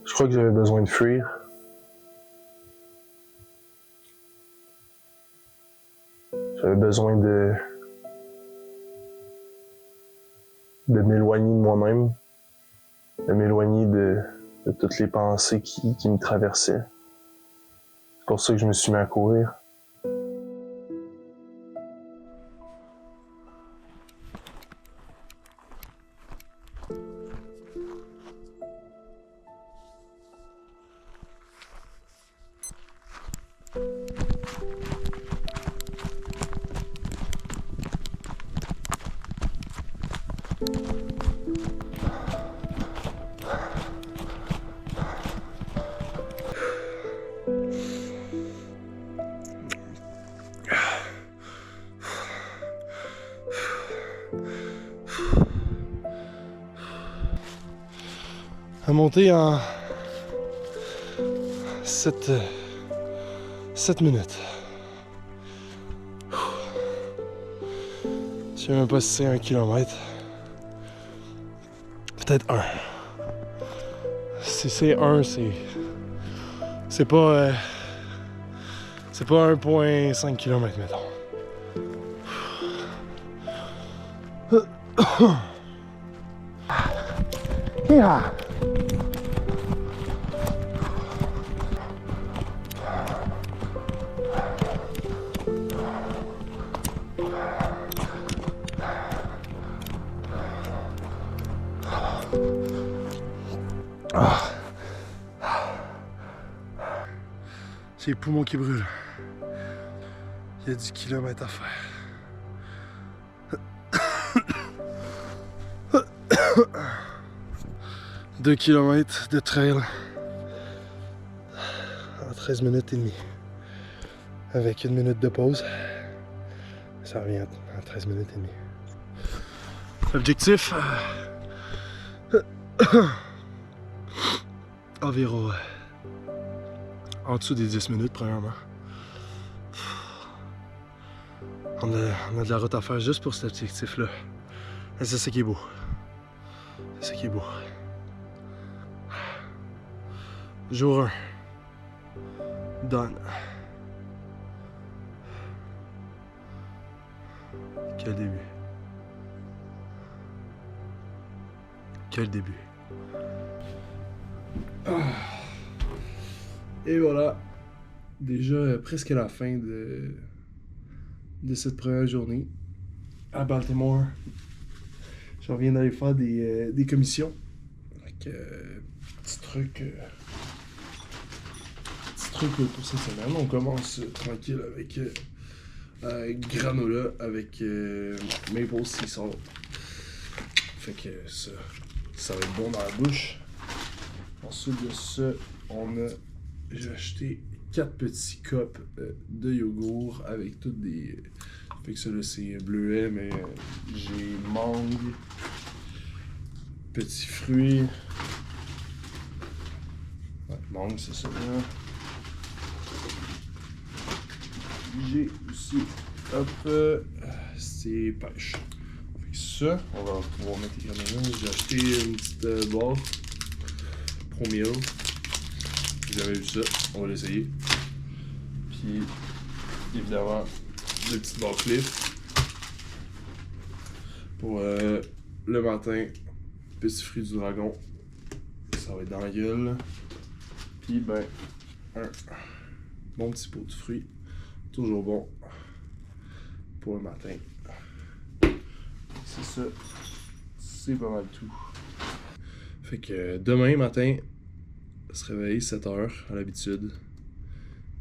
Je crois que j'avais besoin de fuir. J'avais besoin de m'éloigner de moi-même, de m'éloigner de toutes les pensées qui me traversaient. C'est pour ça que je me suis mis à courir. À monter en 7 minutes. Je sais même pas si c'est 1 kilomètre. Peut-être 1. Si c'est 1, c'est pas 1,5 km, mettons. Yeah. J'ai les poumons qui brûlent. Il y a du kilomètre à faire. 2 kilomètres de trail en 13 minutes et demie. Avec 1 minute de pause. Ça revient à 13 minutes et demie. L'objectif, environ en dessous des 10 minutes, premièrement. On a de la route à faire juste pour cet objectif-là. Et c'est ça qui est beau. C'est ça qui est beau. Jour 1. Done. Quel début. Quel début. Et voilà. Déjà presque à la fin de cette première journée à Baltimore. Je reviens d'aller faire des commissions. Donc, petit truc pour cette semaine. On commence tranquille avec granola avec maple sea salt. Fait que ça va être bon dans la bouche. Ensuite de ça, j'ai acheté 4 petits cups de yogourt avec toutes des... Fait que ça là c'est bleuet, mais j'ai mangue, petits fruits. Ouais, mangue c'est ça là. J'ai aussi, hop, c'est pêche. Fait que ça, on va pouvoir mettre les granolas. J'ai acheté une petite barre Pro Meal. J'ai jamais vu ça, on va l'essayer. Puis, évidemment, des petites barres Cliff. Pour le matin, petit fruit du dragon. Ça va être dans la gueule. Puis, ben, un bon petit pot de fruits. Toujours bon pour le matin. C'est ça. C'est pas mal tout. Fait que demain matin, se réveiller 7h à l'habitude.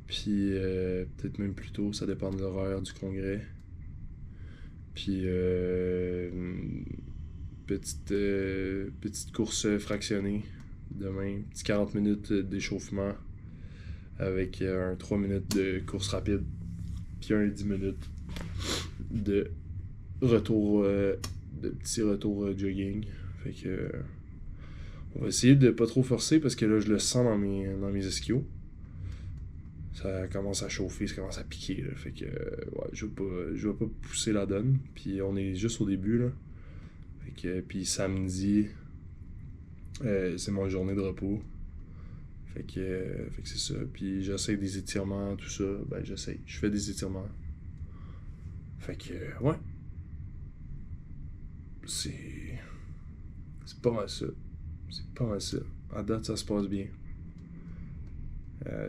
Puis peut-être même plus tôt, ça dépend de l'horaire du congrès. Puis petite course fractionnée demain. Petit 40 minutes d'échauffement avec un 3 minutes de course rapide. Puis un 10 minutes de retour, de petit retour jogging. Fait que on va essayer de pas trop forcer parce que là je le sens dans mes ischios. ça commence à chauffer, ça commence à piquer, là. Fait que, ouais, je vais pas pousser la donne. Puis on est juste au début, là. Fait que, puis samedi, c'est mon journée de repos. Fait que c'est ça. Puis j'essaie des étirements, tout ça. Ben, j'essaie. Je fais des étirements. Fait que, ouais. C'est. C'est pas mal ça. C'est pas mal ça. À date, ça se passe bien.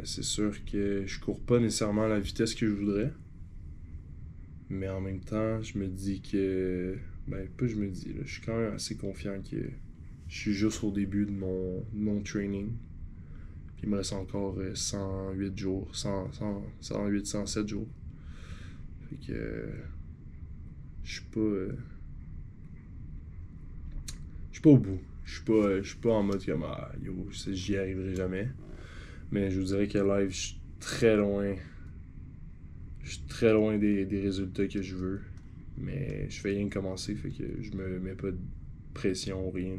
C'est sûr que je cours pas nécessairement à la vitesse que je voudrais. Mais en même temps, je me dis que. Ben, pas je me dis, là. Je suis quand même assez confiant que je suis juste au début de mon training. Puis il me reste encore 108 jours. 108, 107 jours. Fait que. Je suis pas. Je suis pas au bout. Je suis pas en mode comme yo, j'y arriverai jamais. Mais je vous dirais que live, je suis très loin. Je suis très loin des résultats que je veux. Mais je fais rien que commencer, fait que je me mets pas de pression ou rien.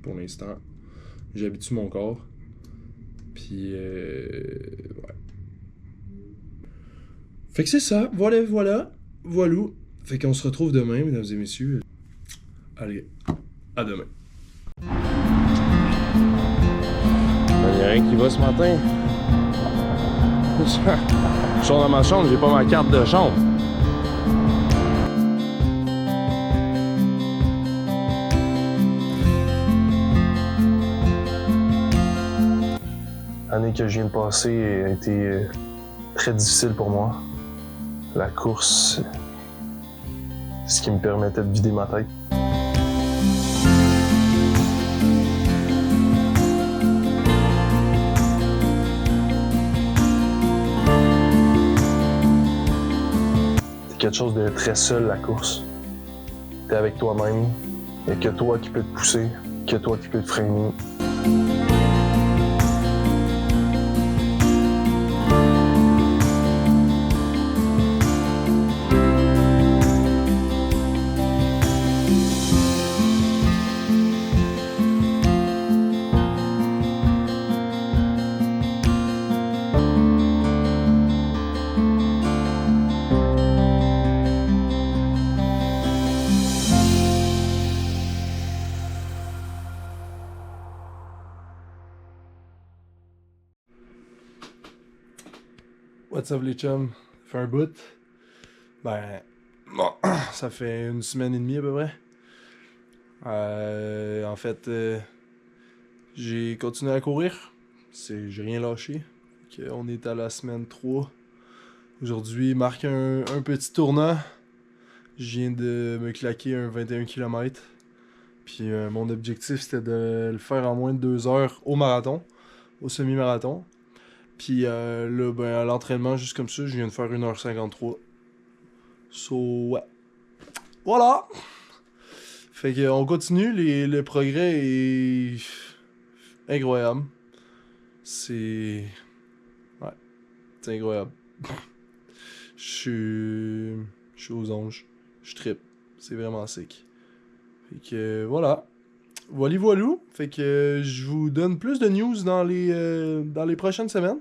Pour l'instant, j'habitue mon corps. Puis, ouais. Fait que c'est ça. Voilà. Fait qu'on se retrouve demain, mesdames et messieurs. Allez, à demain. Il n'y a rien qui va ce matin. Je sors dans ma chambre, j'ai pas ma carte de chambre. L'année que je viens de passer a été très difficile pour moi. La course, c'est ce qui me permettait de vider ma tête. C'est quelque chose de très seul, la course. T'es avec toi-même, il n'y a que toi qui peux te pousser, que toi qui peux te freiner. What's up les chums? Ça fait un bout. Ben, bon, ça fait une semaine et demie à peu près. En fait, j'ai continué à courir. J'ai rien lâché. On est à la semaine 3. Aujourd'hui, marque un petit tournant. Je viens de me claquer un 21 km. Puis mon objectif, c'était de le faire en moins de 2 heures au marathon, au semi-marathon. Puis là, ben, à l'entraînement, juste comme ça, je viens de faire 1h53. So, ouais. Voilà! Fait qu'on continue, le progrès est incroyable. C'est... Ouais, c'est incroyable. Je suis aux anges. Je trippe. C'est vraiment sick. Fait que voilà. Voilou. Fait que je vous donne plus de news dans les prochaines semaines.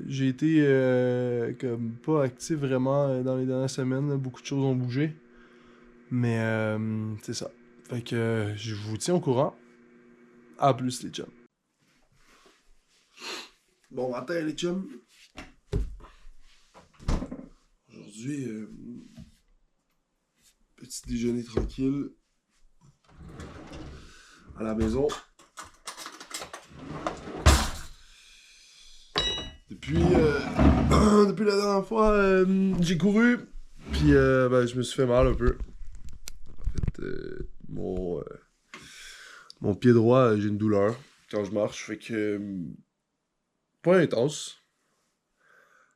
J'ai été comme pas actif vraiment dans les dernières semaines. Là. Beaucoup de choses ont bougé. Mais c'est ça. Fait que je vous tiens au courant. À plus les chums. Bon matin les chums. Aujourd'hui, petit déjeuner tranquille à la maison. Depuis la dernière fois, j'ai couru, puis ben, je me suis fait mal un peu. En fait, mon pied droit, j'ai une douleur quand je marche, fait que pas intense,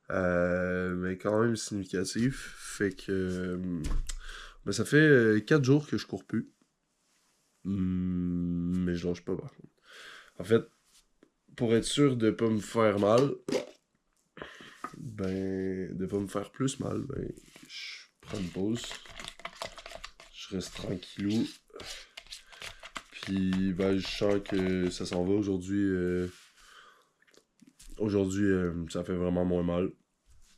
mais quand même significatif. Fait que ben, ça fait 4 jours que je cours plus. Mais je lâche pas par contre. En fait, pour être sûr de pas me faire mal, ben, de pas me faire plus mal, ben, je prends une pause. Je reste tranquillou. Puis, ben, je sens que ça s'en va aujourd'hui. Aujourd'hui, ça fait vraiment moins mal.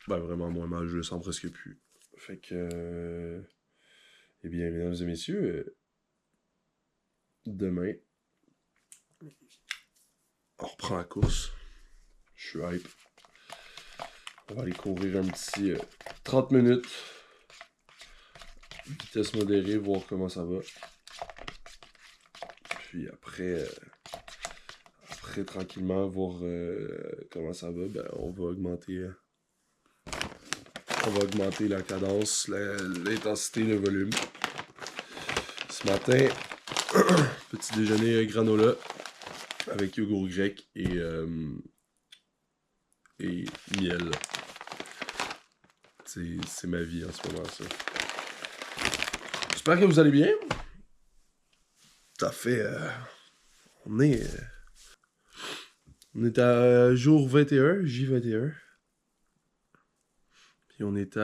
Ben, vraiment moins mal, je le sens presque plus. Fait que... eh bien, mesdames et messieurs, demain, on reprend la course. Je suis hype. On va aller courir un petit 30 minutes. Vitesse modérée, voir comment ça va. Puis après tranquillement, voir comment ça va. Ben, on va augmenter la cadence, l'intensité, le volume. Ce matin, petit déjeuner granola avec yogourt grec et miel. C'est ma vie en ce moment, ça. J'espère que vous allez bien. Ça fait... on est à jour 21, J21. Puis on est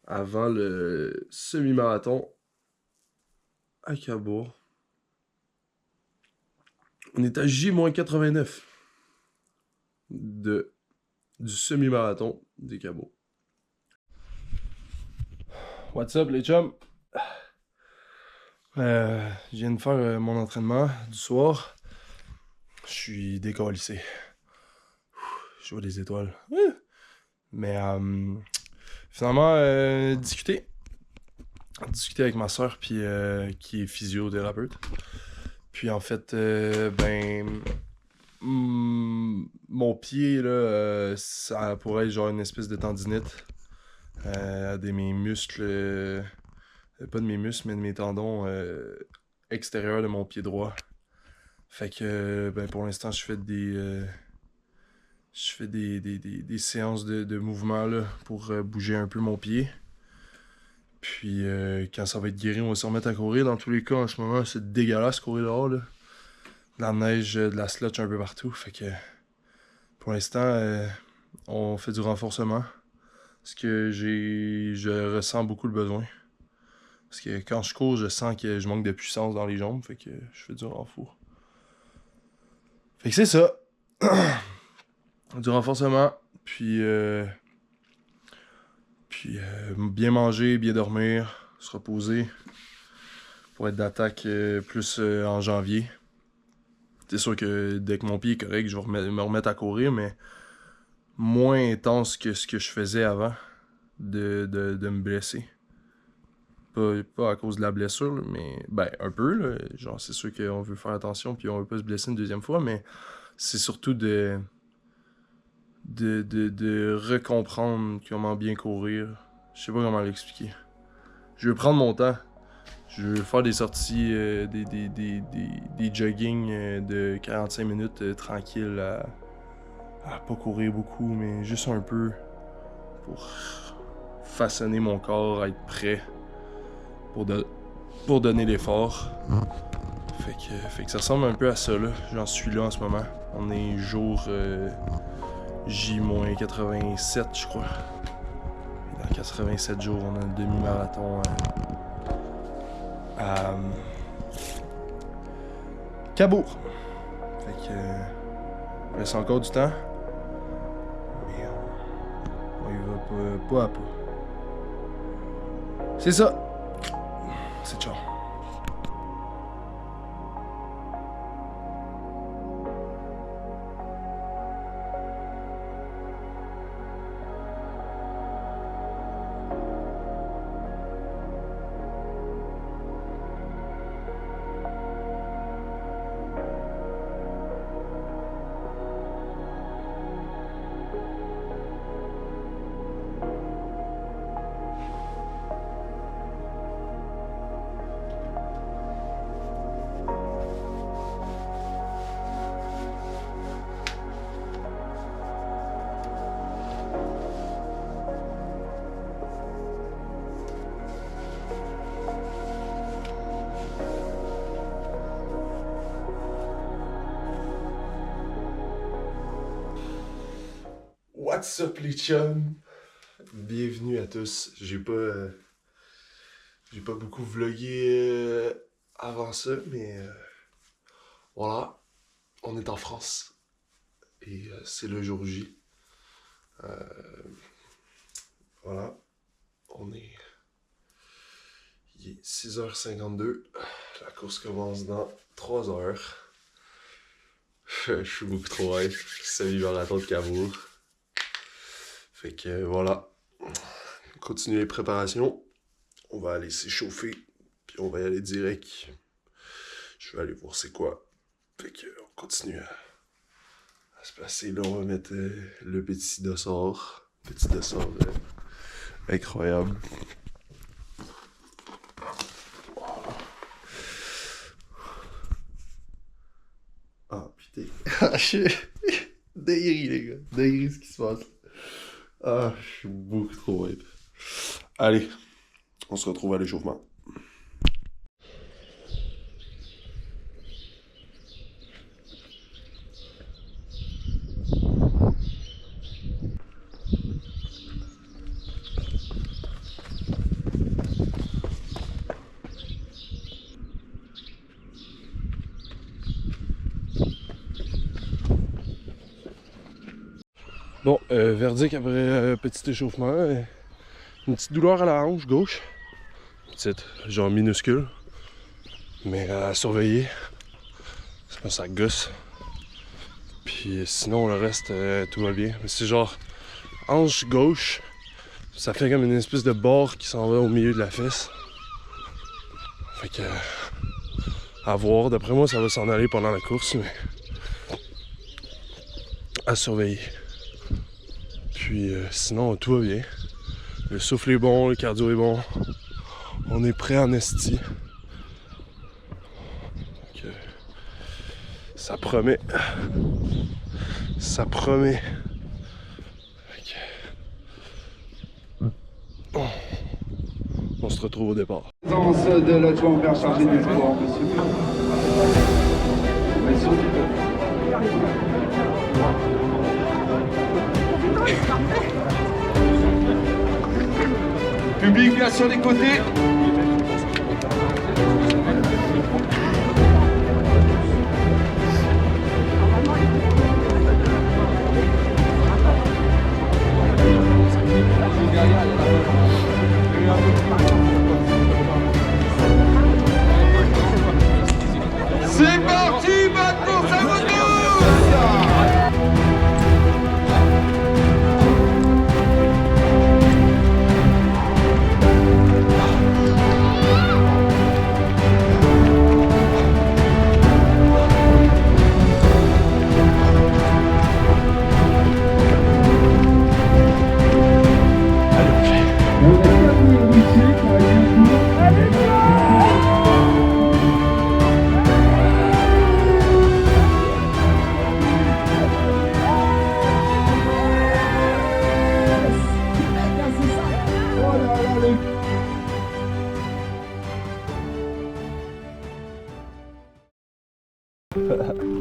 avant le semi-marathon à Cabourg. On est à J-89 du semi-marathon des Cabourg. What's up les chums? Je viens de faire mon entraînement du soir. Je suis décalissé. Je vois des étoiles. Mais finalement, discuter avec ma soeur puis qui est physiothérapeute. Puis en fait, mon pied là, ça pourrait être genre une espèce de tendinite. Mes muscles, pas de mes muscles, mais de mes tendons extérieurs de mon pied droit. Fait que pour l'instant, je fais des séances de mouvement là, pour bouger un peu mon pied. Puis quand ça va être guéri, on va se remettre à courir. Dans tous les cas, en ce moment, c'est dégueulasse courir dehors. Là. De la neige, de la slotch un peu partout. Fait que pour l'instant, on fait du renforcement. Parce que je ressens beaucoup le besoin. Parce que quand je cours, je sens que je manque de puissance dans les jambes. Fait que je fais du renfort. Fait que c'est ça. Du renforcement. Puis bien manger, bien dormir, se reposer. Pour être d'attaque plus en janvier. C'est sûr que dès que mon pied est correct, je vais me remettre à courir, mais moins intense que ce que je faisais avant de me blesser. Pas à cause de la blessure, mais un peu. Là. Genre, c'est sûr qu'on veut faire attention puis on veut pas se blesser une deuxième fois, mais c'est surtout de recomprendre comment bien courir. Je sais pas comment l'expliquer. Je veux prendre mon temps. Je veux faire des sorties, des jogging de 45 minutes tranquilles à pas courir beaucoup, mais juste un peu pour façonner mon corps, à être prêt pour donner l'effort. Fait que ça ressemble un peu à ça là. J'en suis là en ce moment. On est jour J-87 je crois. Et dans 87 jours, on a un demi-marathon à Cabourg. Fait que il reste encore du temps. Mais on y va pas à pas. C'est ça. C'est ciao. What's up les chums? Bienvenue à tous. J'ai pas beaucoup vlogué avant ça, mais voilà. on est en France et c'est le jour J. Voilà, il est 6h52, la course commence dans 3 heures. Je suis beaucoup trop hype, semi-marathon de Cabourg. Fait que voilà, continuer les préparations, on va aller s'échauffer, puis on va y aller direct. Je vais aller voir c'est quoi. Fait que on continue à se placer. Là, on va mettre le petit dossard. Petit dossard incroyable. Voilà. Ah, putain. Je suis déliré, les gars. Déliré ce qui se passe. Ah, je suis beaucoup trop hype. Allez, on se retrouve à l'échauffement. Bon, verdict après petit échauffement. Une petite douleur à la hanche gauche. Petite, genre minuscule. Mais à surveiller. Ça gosse. Puis sinon, le reste, tout va bien. Mais c'est genre hanche gauche. Ça fait comme une espèce de bord qui s'en va au milieu de la fesse. Fait que... à voir. D'après moi, ça va s'en aller pendant la course, mais... à surveiller. Puis sinon, tout va bien. Le souffle est bon, le cardio est bon. On est prêt en esti. Donc, ça promet. Ça promet. On se retrouve au départ. De l'adjoint chargé du sport, monsieur. Public bien sur les côtés. C'est parti, maintenant ça va nous.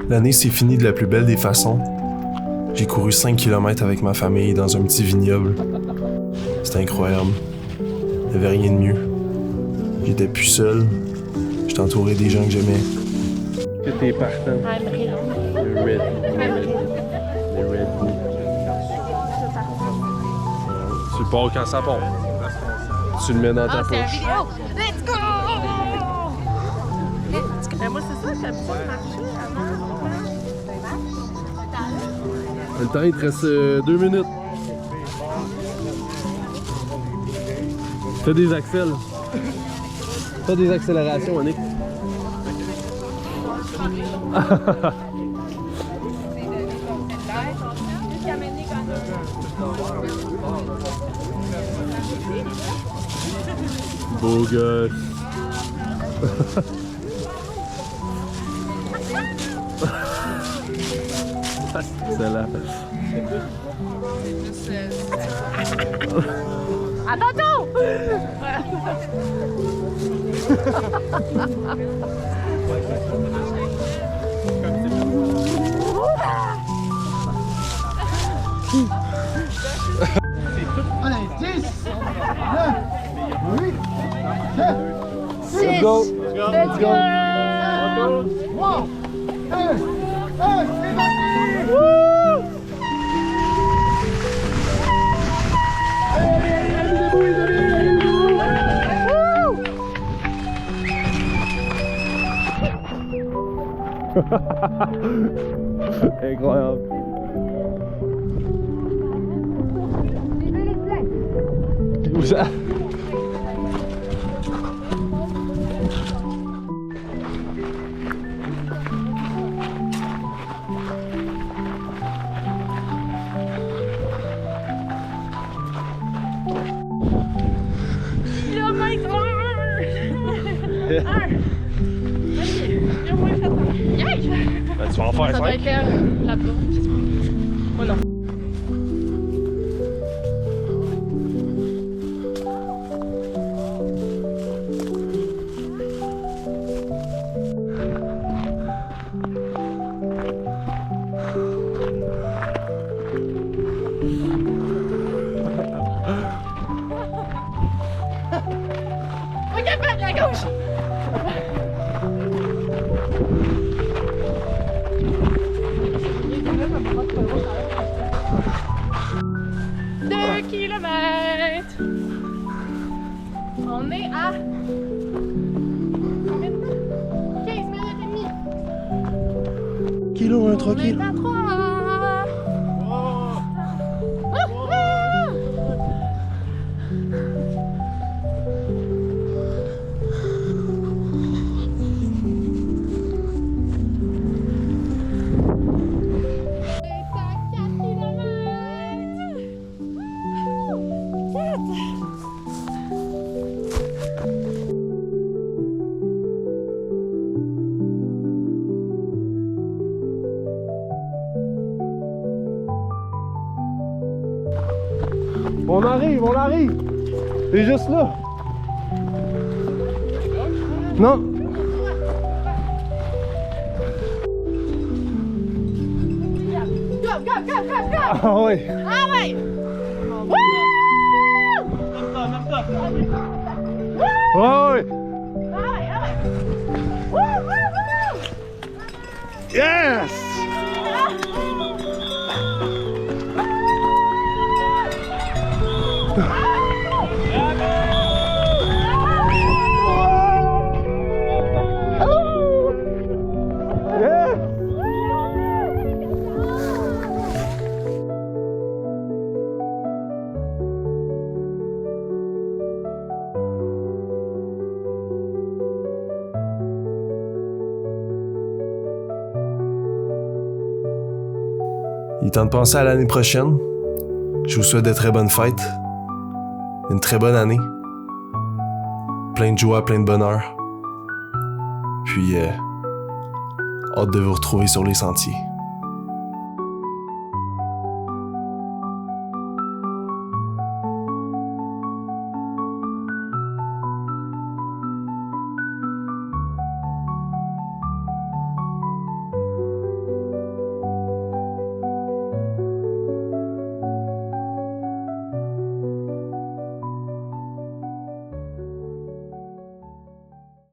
L'année s'est finie de la plus belle des façons. J'ai couru 5 km avec ma famille dans un petit vignoble. C'était incroyable. Il n'y avait rien de mieux. J'étais plus seul. J'étais entouré des gens que j'aimais. Que t'es partant? Le Red Bull. Tu le pars quand ça part. Tu le mets dans ta poche. Let's go! Mais moi, c'est ça, j'aime pas marcher avant. Le temps, il te reste 2 minutes. Fais des accels. Fais des accélérations, Annick. Beau gosse. Excellent. À tantôt! Allez, 10, 9, 8, 7, 6, Let's go! 1, 2, Incroyable. Où ça? Ben, tu vas en faire Ça doit 5. être là-bas. Oh non. Ok, faites à gauche! Kilomètres. On est à combien de temps? 15 minutes et demie. Kilo, un On 3 est kilos. à 3. On arrive. C'est juste là. Non. Go, go, go, go, go! Ah ouais. Ah ouais! Wouh! Ah ouais. Ah ouais, ah ouais! Wouh, wouh, wouh! Yes! Il est temps de penser à l'année prochaine. Je vous souhaite de très bonnes fêtes. Une très bonne année. Plein de joie, plein de bonheur. Puis, hâte de vous retrouver sur les sentiers.